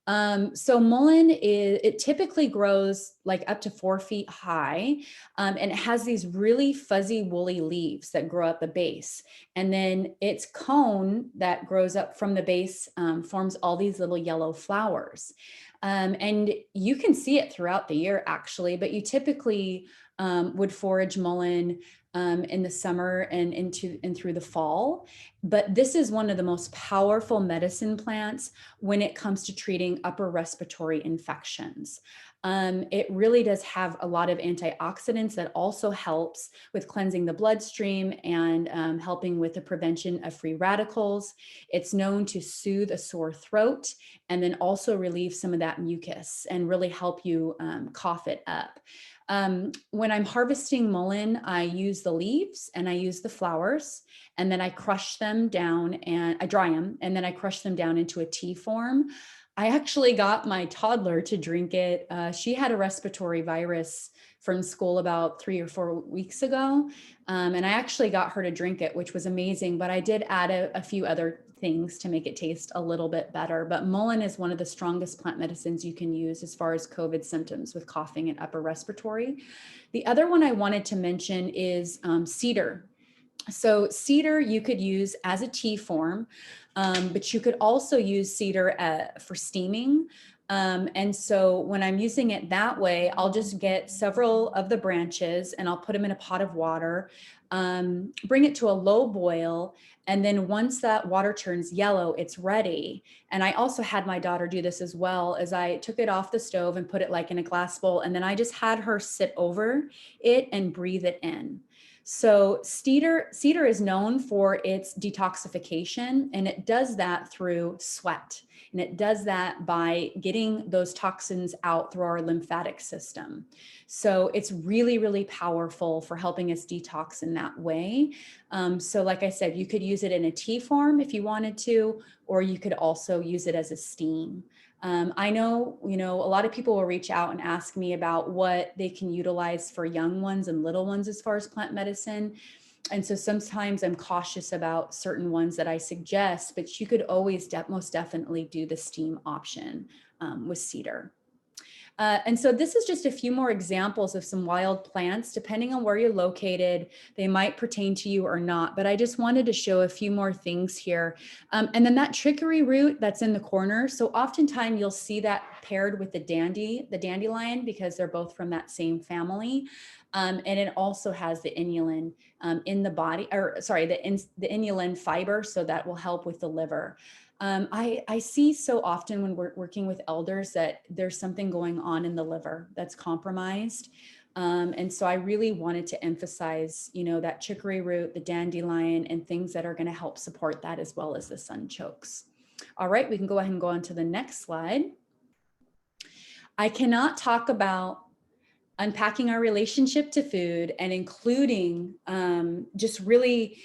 So mullein it typically grows like up to 4 feet high, and it has these really fuzzy woolly leaves that grow at the base. And then its cone that grows up from the base forms all these little yellow flowers. And you can see it throughout the year actually, but you typically would forage mullein in the summer and through the fall. But this is one of the most powerful medicine plants when it comes to treating upper respiratory infections. It really does have a lot of antioxidants that also helps with cleansing the bloodstream and helping with the prevention of free radicals. It's known to soothe a sore throat and then also relieve some of that mucus and really help you cough it up. When I'm harvesting mullein, I use the leaves and I use the flowers, and then I crush them down and I dry them, and then I crush them down into a tea form. I actually got my toddler to drink it. She had a respiratory virus from school about 3 or 4 weeks ago. And I actually got her to drink it, which was amazing, but I did add a few other things to make it taste a little bit better. But mullein is one of the strongest plant medicines you can use as far as COVID symptoms with coughing and upper respiratory. The other one I wanted to mention is cedar. So cedar you could use as a tea form, but you could also use cedar for steaming. And so when I'm using it that way, I'll just get several of the branches and I'll put them in a pot of water, bring it to a low boil. And then once that water turns yellow, it's ready. And I also had my daughter do this as well, as I took it off the stove and put it like in a glass bowl. And then I just had her sit over it and breathe it in. So cedar is known for its detoxification, and it does that through sweat. And it does that by getting those toxins out through our lymphatic system. So it's really, really powerful for helping us detox in that way. So like I said, you could use it in a tea form if you wanted to, or you could also use it as a steam. I know, a lot of people will reach out and ask me about what they can utilize for young ones and little ones as far as plant medicine. And so sometimes I'm cautious about certain ones that I suggest, but you could always most definitely do the steam option with cedar. And so this is just a few more examples of some wild plants. Depending on where you're located, they might pertain to you or not, but I just wanted to show a few more things here. And then that chicory root that's in the corner. So oftentimes you'll see that paired with the dandelion, because they're both from that same family. And it also has the inulin in the body, the inulin fiber, so that will help with the liver. I see so often when we're working with elders that there's something going on in the liver that's compromised. And so I really wanted to emphasize, that chicory root, the dandelion, and things that are going to help support that, as well as the sunchokes. All right, we can go ahead and go on to the next slide. I cannot talk about unpacking our relationship to food and including just really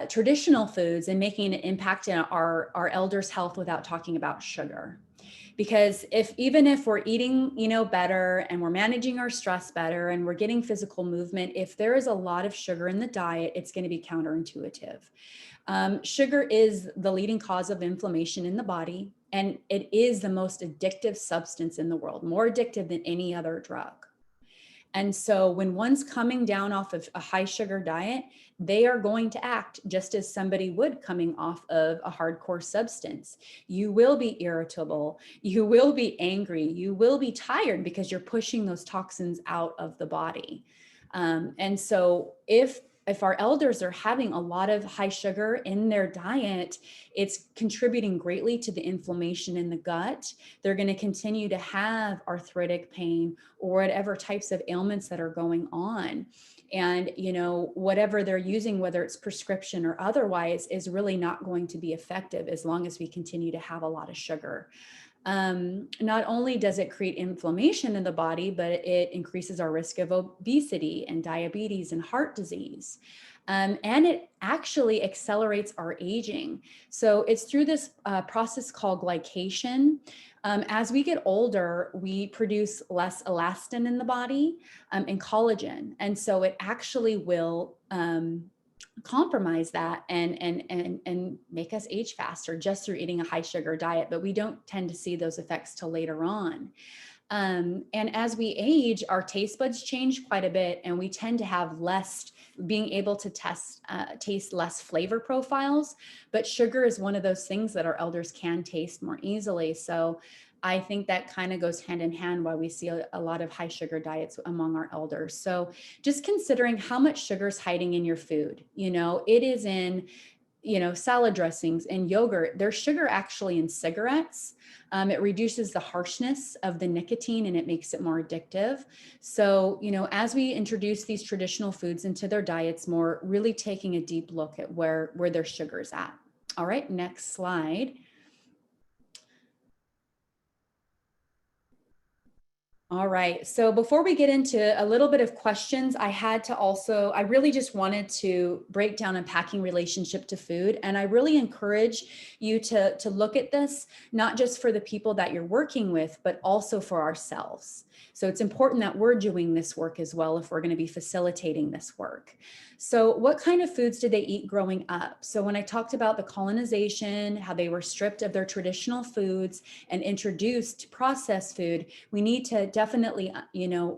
traditional foods and making an impact in our elders' health without talking about sugar. Because even if we're eating, better, and we're managing our stress better, and we're getting physical movement, if there is a lot of sugar in the diet, it's going to be counterintuitive. Sugar is the leading cause of inflammation in the body, and it is the most addictive substance in the world, more addictive than any other drug. And so when one's coming down off of a high sugar diet, they are going to act just as somebody would coming off of a hardcore substance. You will be irritable, you will be angry, you will be tired because you're pushing those toxins out of the body. And so if our elders are having a lot of high sugar in their diet, it's contributing greatly to the inflammation in the gut. They're going to continue to have arthritic pain or whatever types of ailments that are going on. And, whatever they're using, whether it's prescription or otherwise, is really not going to be effective as long as we continue to have a lot of sugar. Not only does it create inflammation in the body, but it increases our risk of obesity and diabetes and heart disease. And it actually accelerates our aging. So it's through this process called glycation. As we get older, we produce less elastin in the body and collagen. And so it actually will compromise that and make us age faster just through eating a high sugar diet, but we don't tend to see those effects till later on. And as we age, our taste buds change quite a bit, and we tend to have less, being able to taste less flavor profiles, but sugar is one of those things that our elders can taste more easily. So I think that kind of goes hand in hand why we see a lot of high sugar diets among our elders. So just considering how much sugar is hiding in your food, it is in, salad dressings and yogurt. There's sugar actually in cigarettes. It reduces the harshness of the nicotine and it makes it more addictive. So, as we introduce these traditional foods into their diets more, really taking a deep look at where their sugar is at. All right, next slide. All right. So before we get into a little bit of questions, I really just wanted to break down unpacking relationship to food. And I really encourage you to look at this, not just for the people that you're working with, but also for ourselves. So it's important that we're doing this work as well if we're going to be facilitating this work. So what kind of foods did they eat growing up? So when I talked about the colonization, how they were stripped of their traditional foods and introduced processed food, we need to definitely,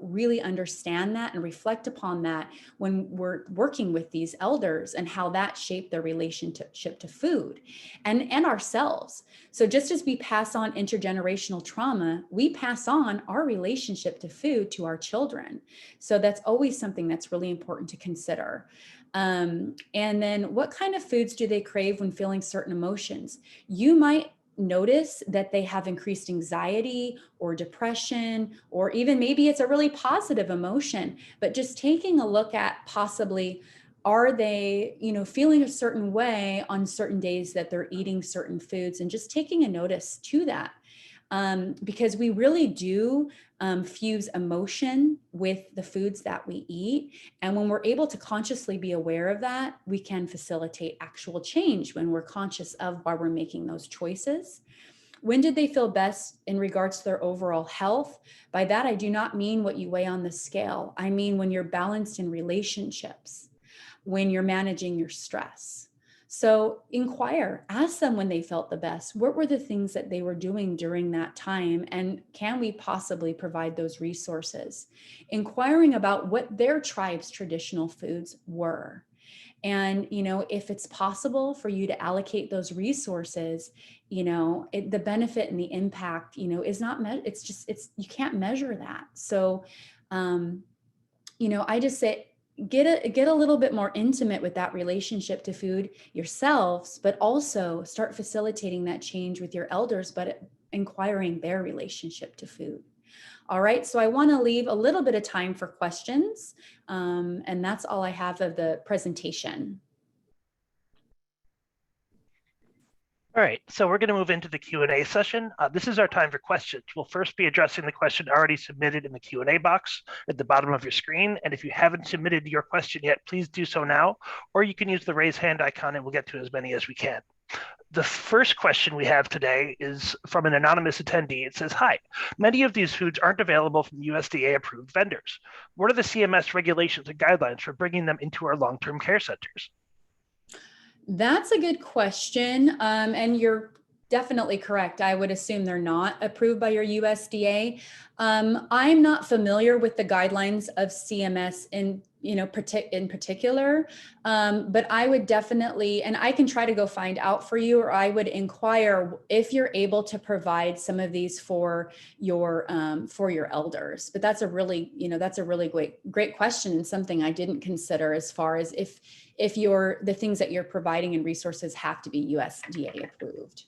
really understand that and reflect upon that when we're working with these elders and how that shaped their relationship to food and ourselves. So just as we pass on intergenerational trauma, we pass on our relationship to food to our children. So that's always something that's really important to consider. And then what kind of foods do they crave when feeling certain emotions? You might notice that they have increased anxiety or depression, or even maybe it's a really positive emotion, but just taking a look at possibly, are they, feeling a certain way on certain days that they're eating certain foods, and just taking a notice to that. Because we really do fuse emotion with the foods that we eat. And when we're able to consciously be aware of that, we can facilitate actual change when we're conscious of why we're making those choices. When did they feel best in regards to their overall health? By that, I do not mean what you weigh on the scale. I mean when you're balanced in relationships, when you're managing your stress. So inquire, ask them when they felt the best. What were the things that they were doing during that time? And can we possibly provide those resources? Inquiring about what their tribe's traditional foods were. And, if it's possible for you to allocate those resources, the benefit and the impact, is not, you can't measure that. So, I just say, get a little bit more intimate with that relationship to food yourselves, but also start facilitating that change with your elders, but inquiring their relationship to food. All right, so I want to leave a little bit of time for questions, and that's all I have of the presentation. All right, so we're going to move into the Q&A session. This is our time for questions. We'll first be addressing the question already submitted in the Q&A box at the bottom of your screen. And if you haven't submitted your question yet, please do so now, or you can use the raise hand icon and we'll get to as many as we can. The first question we have today is from an anonymous attendee. It says, hi, many of these foods aren't available from USDA approved vendors. What are the CMS regulations and guidelines for bringing them into our long-term care centers? That's a good question. And you're definitely correct. I would assume they're not approved by your USDA. I'm not familiar with the guidelines of CMS in particular, but I would definitely, and I can try to go find out for you, or I would inquire if you're able to provide some of these for your elders. But that's a really, great question, and something I didn't consider as far as if the things that you're providing and resources have to be USDA approved.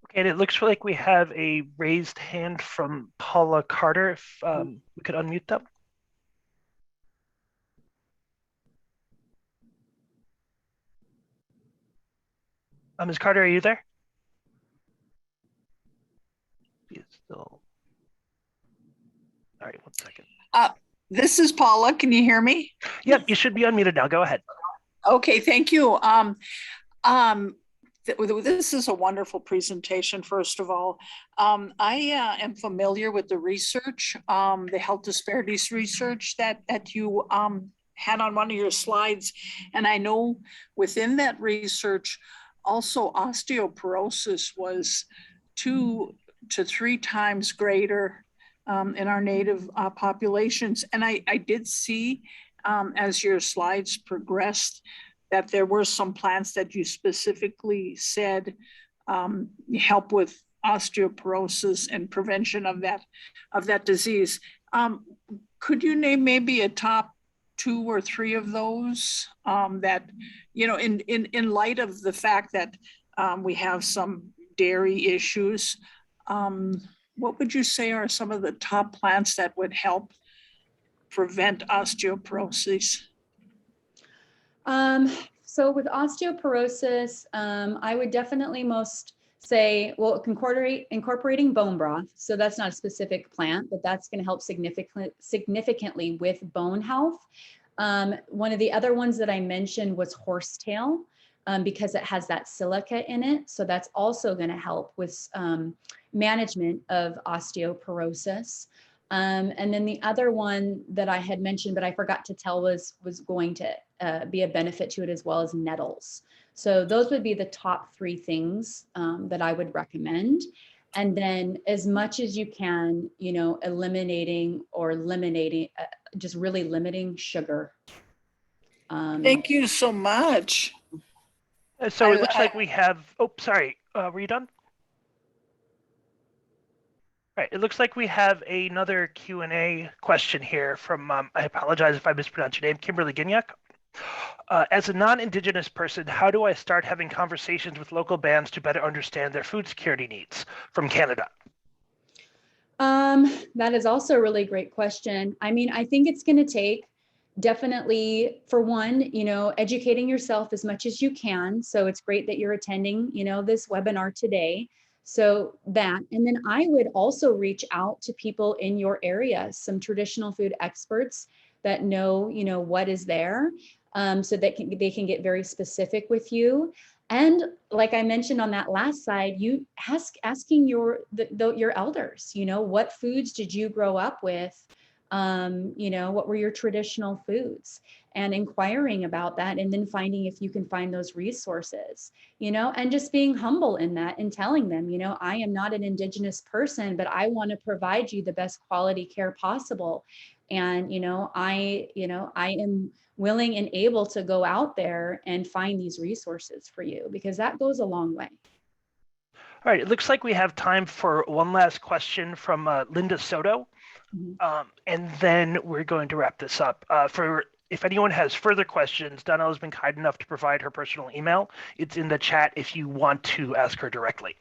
Okay, and it looks like we have a raised hand from Paula Carter. If we could unmute them. Ms. Carter, are you there? Still. All right, 1 second. This is Paula. Can you hear me? Yep, you should be unmuted now. Go ahead. Okay, thank you. This is a wonderful presentation, first of all. I am familiar with the research, the health disparities research that you had on one of your slides. And I know within that research, also osteoporosis was 2 to 3 times greater in our native populations. And I did see as your slides progressed that there were some plants that you specifically said help with osteoporosis and prevention of that disease. Could you name maybe a top 2 or 3 of those that, in light of the fact that we have some dairy issues, what would you say are some of the top plants that would help prevent osteoporosis? So with osteoporosis, I would definitely most say, well, incorporating bone broth. So that's not a specific plant, but that's going to help significantly with bone health. One of the other ones that I mentioned was horsetail, because it has that silica in it. So that's also going to help with management of osteoporosis. And then the other one that I had mentioned, but I forgot to tell was going to be a benefit to it as well as nettles. So those would be the top 3 things that I would recommend. And then as much as you can, eliminating, just really limiting sugar. Thank you so much. So it looks like we have, oh, sorry, were you done? All right, it looks like we have another Q&A question here from, I apologize if I mispronounced your name, Kimberly Gignac. As a non-Indigenous person, how do I start having conversations with local bands to better understand their food security needs from Canada? That is also a really great question. I mean, I think it's going to take definitely, for one, educating yourself as much as you can. So it's great that you're attending, this webinar today. So that, and then I would also reach out to people in your area, some traditional food experts that know, what is there, so that they can get very specific with you. And like I mentioned on that last slide, you asking your elders, what foods did you grow up with? What were your traditional foods, and inquiring about that, and then finding if you can find those resources, and just being humble in that and telling them, I am not an Indigenous person, but I want to provide you the best quality care possible. And, I am willing and able to go out there and find these resources for you, because that goes a long way. All right, it looks like we have time for one last question from Linda Soto, and then we're going to wrap this up. If anyone has further questions, Donnell has been kind enough to provide her personal email. It's in the chat if you want to ask her directly.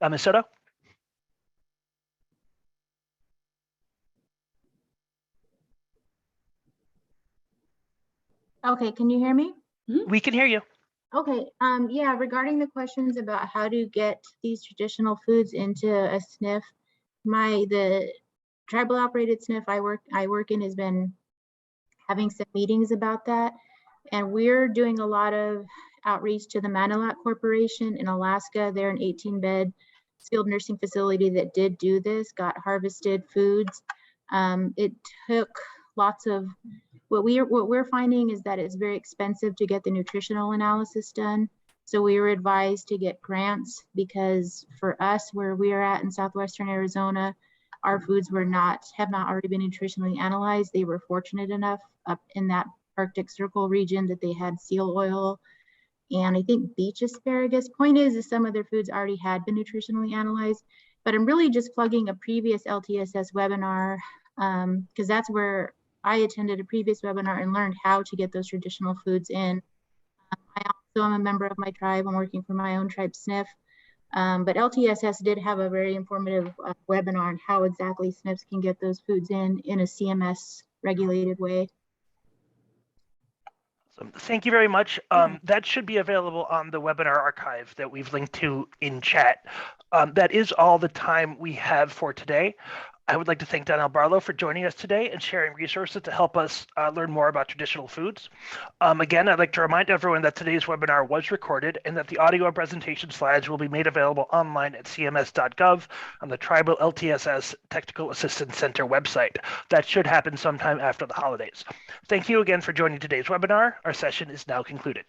Ms. Soto? Okay, can you hear me? We can hear you. Okay, yeah, regarding the questions about how to get these traditional foods into a SNF, the tribal operated SNF I work in has been having some meetings about that. And we're doing a lot of outreach to the Maniloc Corporation in Alaska. They're an 18-bed skilled nursing facility that did do this, got harvested foods. It took lots of, what we're finding is that it's very expensive to get the nutritional analysis done. So we were advised to get grants because for us, where we are at in southwestern Arizona, our foods have not already been nutritionally analyzed. They were fortunate enough up in that Arctic Circle region that they had seal oil and I think beach asparagus. Point is some of their foods already had been nutritionally analyzed, but I'm really just plugging a previous LTSS webinar because that's where I attended a previous webinar and learned how to get those traditional foods in. I also am a member of my tribe. I'm working for my own tribe SNF. But LTSS did have a very informative webinar on how exactly SNFs can get those foods in a CMS regulated way. So thank you very much. That should be available on the webinar archive that we've linked to in chat. That is all the time we have for today. I would like to thank L Barlow for joining us today and sharing resources to help us learn more about traditional foods. Again, I'd like to remind everyone that today's webinar was recorded and that the audio and presentation slides will be made available online at cms.gov on the Tribal LTSS Technical Assistance Center website. That should happen sometime after the holidays. Thank you again for joining today's webinar. Our session is now concluded.